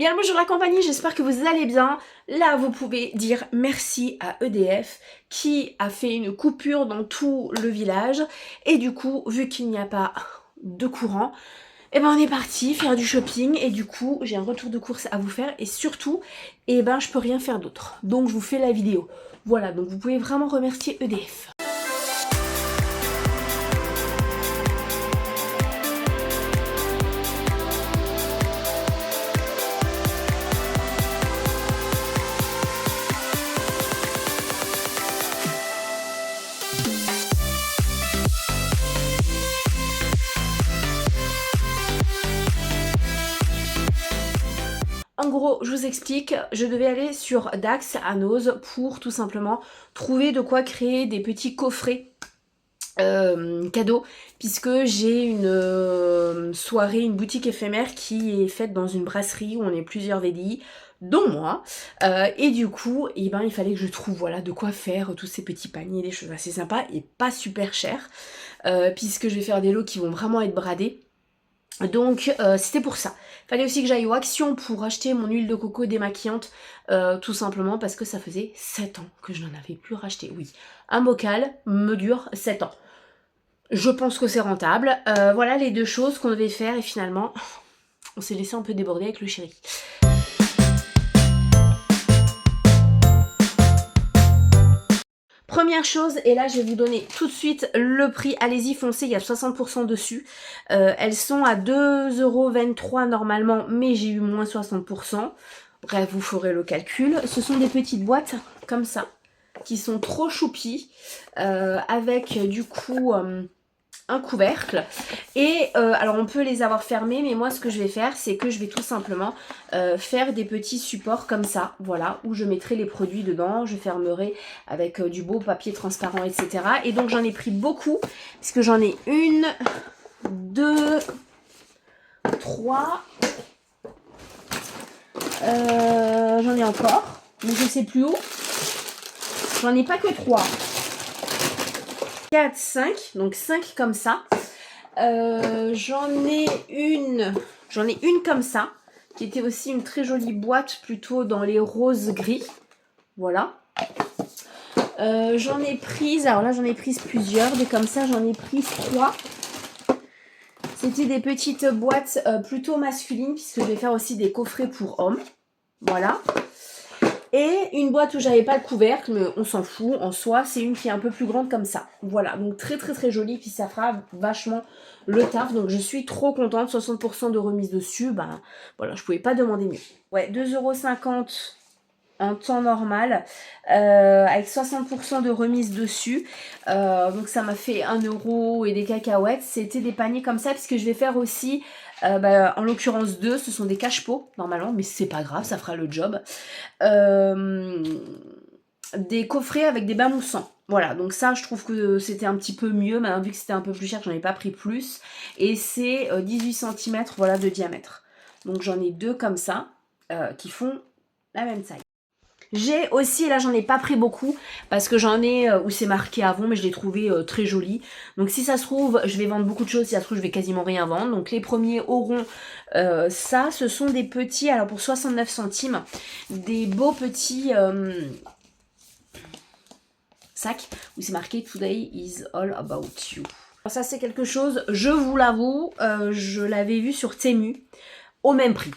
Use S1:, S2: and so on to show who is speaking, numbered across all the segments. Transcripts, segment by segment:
S1: Bien le bonjour la compagnie, j'espère que vous allez bien. Là, vous pouvez dire merci à EDF qui a fait une coupure dans tout le village. Et du coup, vu qu'il n'y a pas de courant, eh ben on est parti faire du shopping. Et du coup, j'ai un retour de course à vous faire. Et surtout, eh ben je peux rien faire d'autre. Donc je vous fais la vidéo. Voilà, donc vous pouvez vraiment remercier EDF. En gros, je vous explique, je devais aller sur Dax à Noz pour tout simplement trouver de quoi créer des petits coffrets cadeaux, puisque j'ai une soirée, une boutique éphémère qui est faite dans une brasserie où on est plusieurs VDI, dont moi, et du coup, eh ben, il fallait que je trouve voilà, de quoi faire tous ces petits paniers, des choses assez sympas et pas super chères, puisque je vais faire des lots qui vont vraiment être bradés. Donc c'était pour ça. Fallait aussi que j'aille au Action pour acheter mon huile de coco démaquillante, tout simplement parce que ça faisait 7 ans que je n'en avais plus racheté. Oui, un bocal me dure 7 ans. Je pense que c'est rentable. Voilà les deux choses qu'on devait faire et finalement, on s'est laissé un peu déborder avec le chéri. Première chose, et là je vais vous donner tout de suite le prix, allez-y foncez, il y a 60% dessus. Elles sont à 2,23 € normalement, mais j'ai eu moins 60%. Bref, vous ferez le calcul. Ce sont des petites boîtes comme ça, qui sont trop choupies, avec du coup un couvercle. Et alors on peut les avoir fermés, mais moi ce que je vais faire, c'est que je vais tout simplement faire des petits supports comme ça, voilà, où je mettrai les produits dedans, je fermerai avec du beau papier transparent, etc. Et donc j'en ai pris beaucoup, puisque j'en ai une, deux, trois, j'en ai encore, mais je sais plus où. J'en ai pas que 3. 4, 5, donc 5 comme ça. J'en ai une comme ça, qui était aussi une très jolie boîte, plutôt dans les roses gris. Voilà. J'en ai prise, alors là j'en ai prise plusieurs, des comme ça j'en ai prise 3. C'était des petites boîtes plutôt masculines, puisque je vais faire aussi des coffrets pour hommes. Voilà. Et une boîte où j'avais pas le couvercle, mais on s'en fout, en soi, c'est une qui est un peu plus grande comme ça. Voilà, donc très très très jolie, puis ça fera vachement le taf, donc je suis trop contente, 60% de remise dessus, ben voilà, je pouvais pas demander mieux. Ouais, 2,50 € en temps normal, avec 60% de remise dessus, donc ça m'a fait 1 € et des cacahuètes. C'était des paniers comme ça, puisque je vais faire aussi... en l'occurrence 2, ce sont des cache-pots normalement, mais c'est pas grave, ça fera le job. Des coffrets avec des bains moussants. Voilà, donc ça je trouve que c'était un petit peu mieux, maintenant vu que c'était un peu plus cher, j'en ai pas pris plus. Et c'est 18 cm voilà, de diamètre. Donc j'en ai 2 comme ça, qui font la même taille. J'ai aussi, là j'en ai pas pris beaucoup, parce que j'en ai où c'est marqué avant, mais je l'ai trouvé très joli. Donc si ça se trouve, je vais vendre beaucoup de choses, si ça se trouve je vais quasiment rien vendre. Donc les premiers auront ça, ce sont des petits, alors pour 69 centimes, des beaux petits sacs, où c'est marqué Today is all about you. Alors ça c'est quelque chose, je vous l'avoue, je l'avais vu sur Temu, au même prix.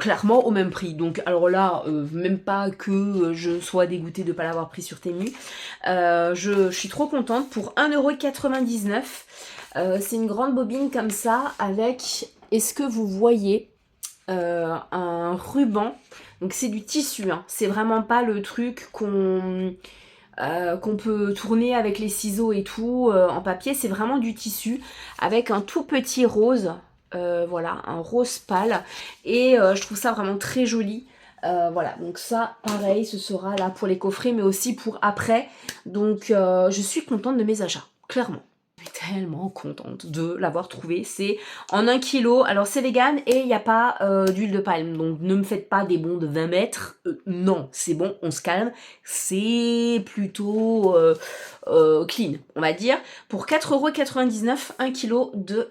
S1: Clairement au même prix, donc alors là même pas que je sois dégoûtée de ne pas l'avoir pris sur Temu. Je suis trop contente pour 1,99 €. C'est une grande bobine comme ça avec, est-ce que vous voyez un ruban, donc c'est du tissu, hein. C'est vraiment pas le truc qu'on peut tourner avec les ciseaux et tout en papier, c'est vraiment du tissu avec un tout petit rose. Voilà, un rose pâle, et je trouve ça vraiment très joli. Voilà, donc ça pareil, ce sera là pour les coffrets, mais aussi pour après. Donc je suis contente de mes achats, clairement. Je suis tellement contente de l'avoir trouvé. C'est en 1 kg, alors c'est vegan et il n'y a pas d'huile de palme, donc ne me faites pas des bons de 20 mètres. Non, c'est bon, on se calme, c'est plutôt clean, on va dire. Pour 4,99 €, 1 kg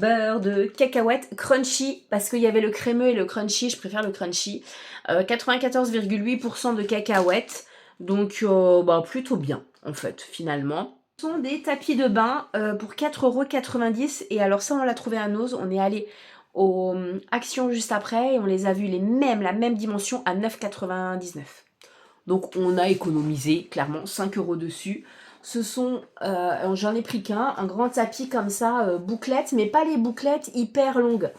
S1: beurre de cacahuète crunchy, parce qu'il y avait le crémeux et le crunchy, je préfère le crunchy. 94,8% de cacahuètes, donc bah, plutôt bien en fait finalement. Ce sont des tapis de bain pour 4,90 € et alors ça on l'a trouvé à Nose, on est allé aux Actions juste après et on les a vus la même dimension à 9,99 €. Donc on a économisé clairement 5 € dessus. Ce sont, j'en ai pris qu'un, un grand tapis comme ça, bouclette, mais pas les bouclettes hyper longues.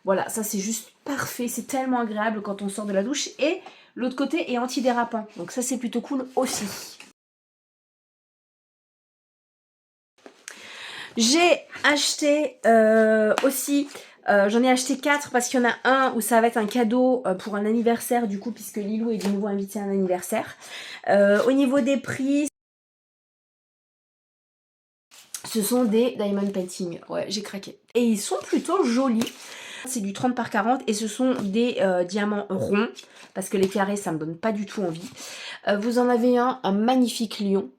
S1: Voilà, ça c'est juste parfait, c'est tellement agréable quand on sort de la douche. Et l'autre côté est antidérapant, donc ça c'est plutôt cool aussi. J'ai acheté aussi, j'en ai acheté 4 parce qu'il y en a un où ça va être un cadeau pour un anniversaire du coup, puisque Lilou est de nouveau invité à un anniversaire. Au niveau des prix, ce sont des diamond painting, ouais j'ai craqué. Et ils sont plutôt jolis. C'est du 30 par 40 et ce sont des diamants ronds, parce que les carrés ça me donne pas du tout envie. Vous en avez un magnifique lion,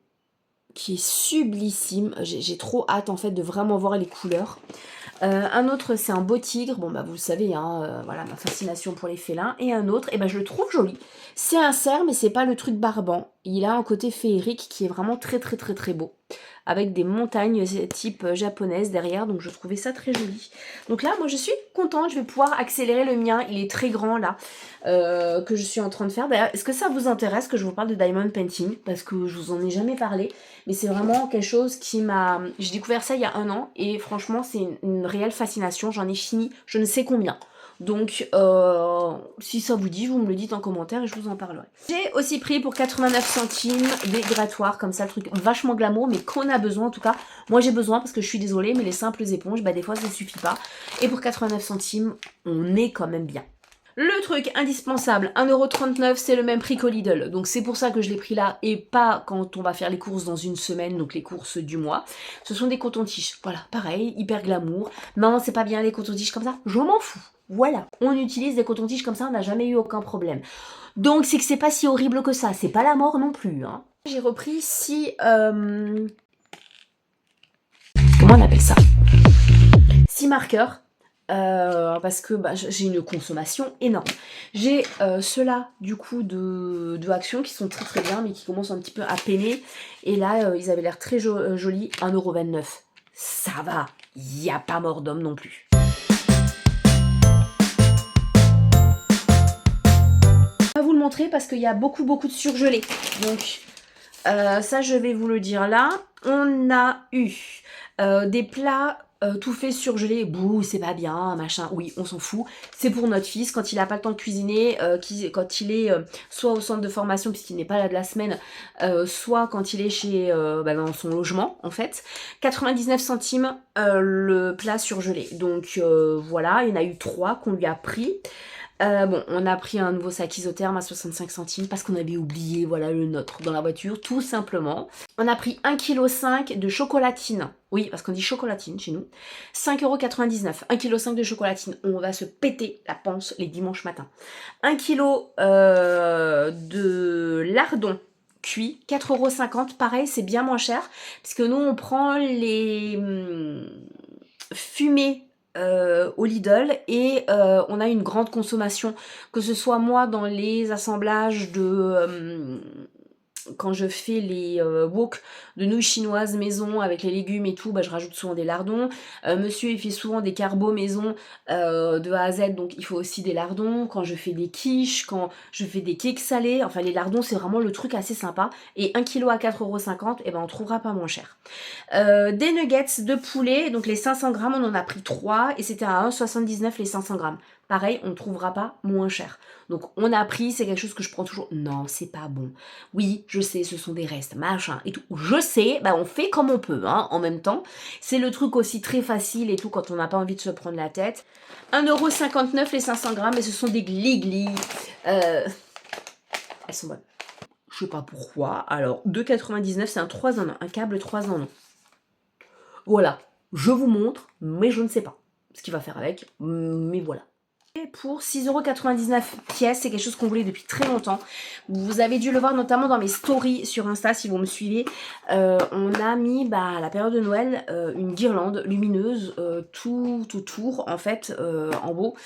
S1: qui est sublissime. J'ai trop hâte en fait de vraiment voir les couleurs. Un autre c'est un beau tigre, bon bah vous le savez hein, voilà ma fascination pour les félins. Et un autre, et ben je le trouve joli. C'est un cerf mais c'est pas le truc barbant. Il a un côté féerique qui est vraiment très beau. Avec des montagnes type japonaise derrière, donc je trouvais ça très joli. Donc là moi je suis contente, je vais pouvoir accélérer le mien, il est très grand là, que je suis en train de faire. D'ailleurs, est-ce que ça vous intéresse que je vous parle de diamond painting? Parce que je vous en ai jamais parlé, mais c'est vraiment quelque chose qui m'a... J'ai découvert ça il y a 1 an, et franchement c'est une réelle fascination, j'en ai fini je ne sais combien. Donc si ça vous dit, vous me le dites en commentaire et je vous en parlerai. J'ai aussi pris pour 89 centimes des grattoirs, comme ça, le truc vachement glamour, mais qu'on a besoin en tout cas. Moi j'ai besoin parce que je suis désolée, mais les simples éponges, bah des fois ça ne suffit pas. Et pour 89 centimes, on est quand même bien. Le truc indispensable, 1,39 €, c'est le même prix qu'au Lidl. Donc c'est pour ça que je l'ai pris là et pas quand on va faire les courses dans une semaine, donc les courses du mois. Ce sont des cotons-tiges. Voilà, pareil, hyper glamour. Non, c'est pas bien les cotons-tiges comme ça, je m'en fous. Voilà, on utilise des cotons-tiges comme ça, on n'a jamais eu aucun problème. Donc c'est que c'est pas si horrible que ça, c'est pas la mort non plus. Hein. J'ai repris 6... Comment on appelle ça? 6 marqueurs. Parce que bah, j'ai une consommation énorme. J'ai ceux-là du coup de Action qui sont très bien mais qui commencent un petit peu à peiner. Et là ils avaient l'air très jolis, 1,29 €. Ça va, il n'y a pas mort d'homme non plus. Je vais vous le montrer parce qu'il y a beaucoup de surgelés. Donc ça je vais vous le dire là. On a eu des plats tout fait surgelé, bouh, c'est pas bien, machin, oui, on s'en fout. C'est pour notre fils, quand il a pas le temps de cuisiner, quand il est soit au centre de formation, puisqu'il n'est pas là de la semaine, soit quand il est chez dans son logement, en fait. 99 centimes le plat surgelé. Donc voilà, il y en a eu 3 qu'on lui a pris. Bon, on a pris un nouveau sac isotherme à 65 centimes parce qu'on avait oublié, voilà, le nôtre dans la voiture, tout simplement. On a pris 1,5 kg de chocolatine. Oui, parce qu'on dit chocolatine chez nous. 5,99 €. 1,5 kg de chocolatine. On va se péter la panse les dimanches matins. 1 kg de lardons cuit, 4,50 €. Pareil, c'est bien moins cher. Parce que nous, on prend les fumées au Lidl et on a une grande consommation, que ce soit moi dans les assemblages de quand je fais les wok de nouilles chinoises maison avec les légumes et tout, bah, je rajoute souvent des lardons. Monsieur il fait souvent des carbos maison de A à Z, donc il faut aussi des lardons. Quand je fais des quiches, quand je fais des cakes salés, enfin les lardons c'est vraiment le truc assez sympa. Et 1 kg à 4,50 €, et ben on trouvera pas moins cher. Des nuggets de poulet, donc les 500 grammes on en a pris 3 et c'était à 1,79 € les 500 grammes. Pareil, on ne trouvera pas moins cher. Donc on a pris, c'est quelque chose que je prends toujours. Non, c'est pas bon. Oui, je sais, ce sont des restes, machin et tout. Je sais, bah on fait comme on peut, hein, en même temps. C'est le truc aussi très facile et tout quand on n'a pas envie de se prendre la tête. 1,59 € les 500 grammes et ce sont des gliglis. Elles sont bonnes. Je sais pas pourquoi. Alors, 2,99 €, c'est un 3 en 1, un câble 3 en 1. Voilà, je vous montre, mais je ne sais pas ce qu'il va faire avec, mais voilà. Pour 6,99 € pièce, c'est quelque chose qu'on voulait depuis très longtemps. Vous avez dû le voir notamment dans mes stories sur Insta si vous me suivez. On a mis à la période de Noël une guirlande lumineuse tout autour en fait en haut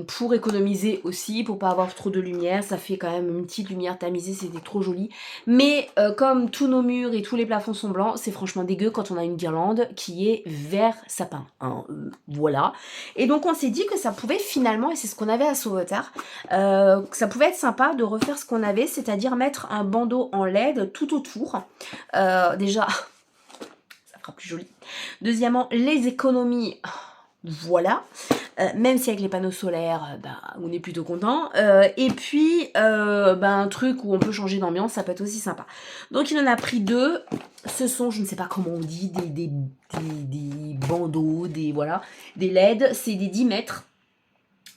S1: pour économiser aussi, pour pas avoir trop de lumière. Ça fait quand même une petite lumière tamisée, c'était trop joli. Mais comme tous nos murs et tous les plafonds sont blancs, c'est franchement dégueu quand on a une guirlande qui est vert sapin. Hein, voilà. Et donc on s'est dit que ça pouvait finalement, et c'est ce qu'on avait à Sauveterre, que ça pouvait être sympa de refaire ce qu'on avait, c'est-à-dire mettre un bandeau en LED tout autour. Déjà, ça fera plus joli. Deuxièmement, les économies, voilà. Même si avec les panneaux solaires, on est plutôt content. Et puis, un truc où on peut changer d'ambiance, ça peut être aussi sympa. Donc il en a pris 2. Ce sont, je ne sais pas comment on dit, des bandeaux, des LED. C'est des 10 mètres.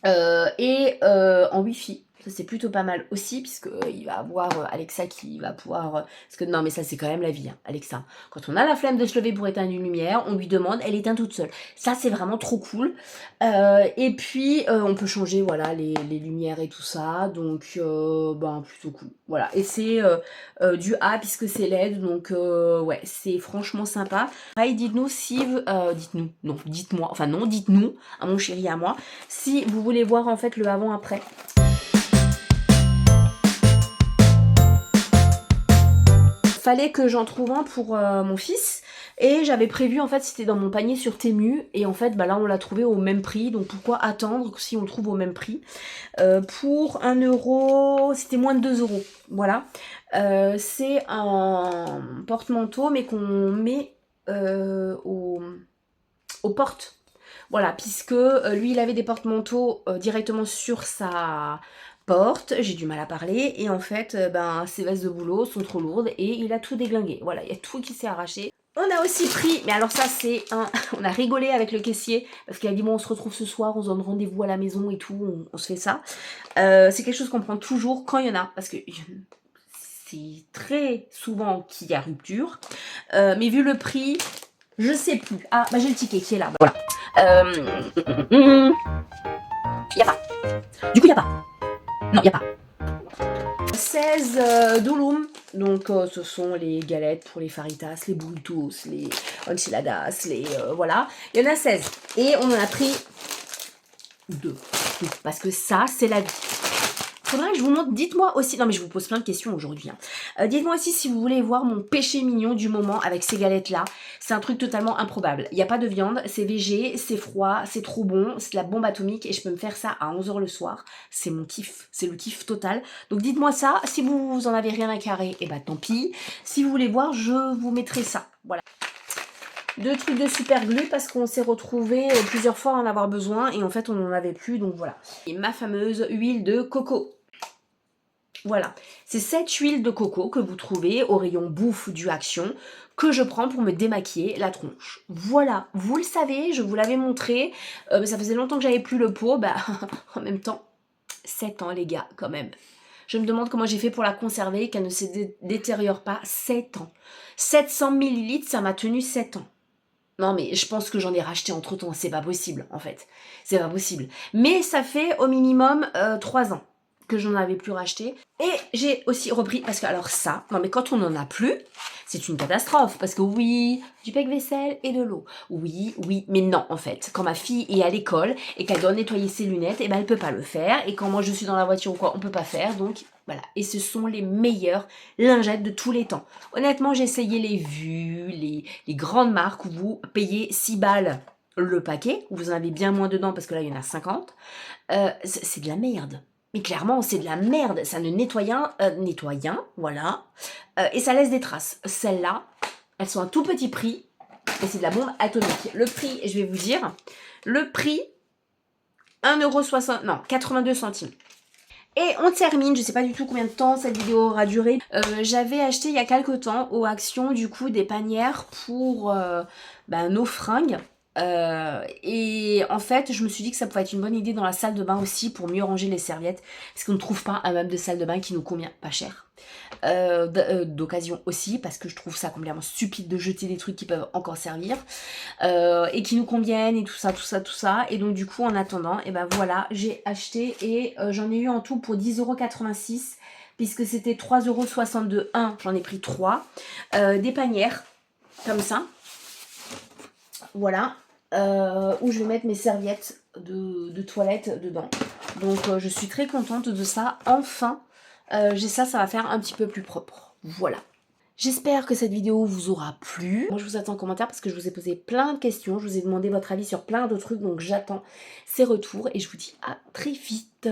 S1: En Wi-Fi. Ça c'est plutôt pas mal aussi, puisque il va avoir Alexa qui va pouvoir... parce que non mais ça c'est quand même la vie, hein, Alexa. Quand on a la flemme de se lever pour éteindre une lumière, on lui demande, elle éteint toute seule. Ça c'est vraiment trop cool. Et puis on peut changer voilà les lumières et tout ça, donc plutôt cool. Voilà, et c'est du A puisque c'est LED, donc ouais, c'est franchement sympa. Pareil, dites-nous si... dites-nous, à mon chéri à moi, si vous voulez voir en fait le avant-après. Fallait que j'en trouve un pour mon fils et j'avais prévu en fait c'était dans mon panier sur Temu et en fait là on l'a trouvé au même prix, donc pourquoi attendre si on le trouve au même prix pour 1 €, c'était moins de 2 €, voilà. C'est un porte-manteau mais qu'on met aux portes, voilà, puisque lui il avait des porte-manteaux directement sur sa porte, j'ai du mal à parler, et en fait ses vestes de boulot sont trop lourdes et il a tout déglingué, voilà, il y a tout qui s'est arraché. On a aussi pris, mais alors ça c'est on a rigolé avec le caissier parce qu'il a dit bon on se retrouve ce soir, on se donne rendez-vous à la maison et tout, on se fait ça. C'est quelque chose qu'on prend toujours quand il y en a, parce que c'est très souvent qu'il y a rupture, mais vu le prix, je sais plus. Ah j'ai le ticket qui est là, voilà. Y a pas. Du coup y a pas. Non, y a pas. 16 douloum, donc ce sont les galettes pour les faritas, les burritos, les enchiladas, les voilà. Il y en a 16 et on en a pris 2 parce que ça c'est la vie. Faudrait que je vous montre, dites-moi aussi, non mais je vous pose plein de questions aujourd'hui, hein. Dites-moi aussi si vous voulez voir mon péché mignon du moment avec ces galettes-là. C'est un truc totalement improbable. Il n'y a pas de viande, c'est végé, c'est froid, c'est trop bon, c'est de la bombe atomique et je peux me faire ça à 11 h le soir. C'est mon kiff, c'est le kiff total. Donc dites-moi ça, si vous en avez rien à carrer, et tant pis. Si vous voulez voir, je vous mettrai ça, voilà. 2 trucs de super glue parce qu'on s'est retrouvé plusieurs fois à en avoir besoin et en fait on n'en avait plus, donc voilà. Et ma fameuse huile de coco. Voilà, c'est cette huile de coco que vous trouvez au rayon bouffe du Action que je prends pour me démaquiller la tronche. Voilà, vous le savez, je vous l'avais montré, ça faisait longtemps que j'avais plus le pot, en même temps, 7 ans les gars quand même. Je me demande comment j'ai fait pour la conserver, qu'elle ne se détériore pas, 7 ans. 700 ml, ça m'a tenu 7 ans. Non mais je pense que j'en ai racheté entre temps, c'est pas possible en fait, c'est pas possible. Mais ça fait au minimum 3 ans que j'en avais plus racheté. Et j'ai aussi repris, parce que alors ça, non mais quand on n'en a plus, c'est une catastrophe. Parce que oui, du pec-vaisselle et de l'eau. Oui, mais non en fait. Quand ma fille est à l'école et qu'elle doit nettoyer ses lunettes, elle peut pas le faire. Et quand moi je suis dans la voiture ou quoi, on peut pas faire. Donc voilà. Et ce sont les meilleures lingettes de tous les temps. Honnêtement, j'ai essayé les vues, les grandes marques où vous payez 6 balles le paquet, où vous en avez bien moins dedans parce que là il y en a 50. C'est de la merde. Mais clairement, c'est de la merde. Ça ne nettoie rien, voilà. Et ça laisse des traces. Celles-là, elles sont à tout petit prix. Et c'est de la bombe atomique. Le prix, je vais vous dire, le prix, 1,60 €, non, 82 centimes. Et on termine, je sais pas du tout combien de temps cette vidéo aura duré. J'avais acheté il y a quelques temps au Action, du coup, des panières pour nos fringues. Et en fait, je me suis dit que ça pouvait être une bonne idée dans la salle de bain aussi pour mieux ranger les serviettes. Parce qu'on ne trouve pas un meuble de salle de bain qui nous convient pas cher. D'occasion aussi, parce que je trouve ça complètement stupide de jeter des trucs qui peuvent encore servir. Et qui nous conviennent et tout ça, tout ça, tout ça. Et donc du coup, en attendant, et ben voilà, j'ai acheté et j'en ai eu en tout pour 10,86 €. Puisque c'était 3,62 €. J'en ai pris 3. Des panières, comme ça. Voilà, où je vais mettre mes serviettes de toilette dedans. Donc je suis très contente de ça. Enfin, j'ai ça, ça va faire un petit peu plus propre. Voilà. J'espère que cette vidéo vous aura plu. Moi je vous attends en commentaire parce que je vous ai posé plein de questions. Je vous ai demandé votre avis sur plein de trucs. Donc j'attends ces retours et je vous dis à très vite.